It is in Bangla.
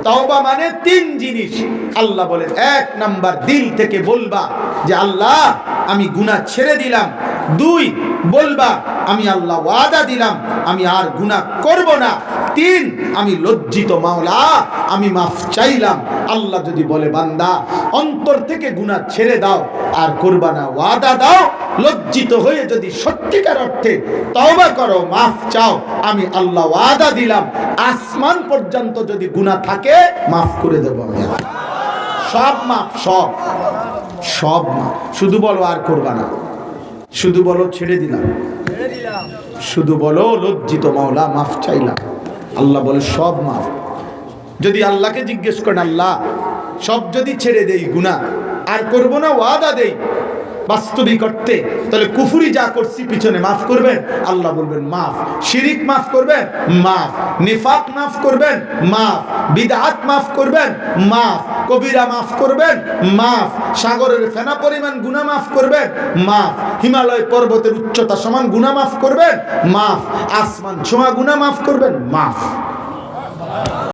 তওবা মানে তিন জিনিস। আল্লাহ বলেন, এক নাম্বার দিল থেকে বলবা যে আল্লাহ আমি গুনাহ ছেড়ে দিলাম। দুই বলবা আমি আল্লাহ ওয়াদা দিলাম আমি আর গুনাহ করব না। তিন আমি লজ্জিত মাওলা আমি মাফ চাইলাম। আল্লাহ যদি বলে বান্দা অন্তর থেকে গুনাহ ছেড়ে দাও আর করবা না, ওয়াদা দাও, লজ্জিত হয়ে যদি সত্যিকার অর্থে তওবা করো, মাফ চাও, আমি আল্লাহ ওয়াদা দিলাম আসমান পর্যন্ত যদি গুনাহ থাকে মাফ করে দেব আমি। সব মাফ, সব সব মাফ। শুধু বলো আর করবা না, শুধু বলো ছেড়ে দিলাম, শুধু বলো লজ্জিত মাওলা মাফ চাইলাম। আল্লাহ বলে সব মাফ। যদি আল্লাহকে জিজ্ঞেস করেন আল্লাহ সব যদি ছেড়ে দেই গুনাহ আর করব না, ওয়াদা দেই বাস্তবিক অর্থে, তাহলে কুফরি যা করছি পিছনে মাফ করবেন? আল্লাহ বলবেন মাফ। শিরিক মাফ করবেন? মাফ। নিফাক মাফ করবেন? মাফ। বিদআত মাফ করবেন? মাফ। কবিরা মাফ করবেন? মাফ। সাগরের ফেনা পরিমাণ গুনাহ মাফ করবেন? মাফ। হিমালয় পর্বতের উচ্চতা সমান গুনাহ মাফ করবেন? মাফ। আসমান ছোঁয়া গুনাহ মাফ করবেন? মাফ।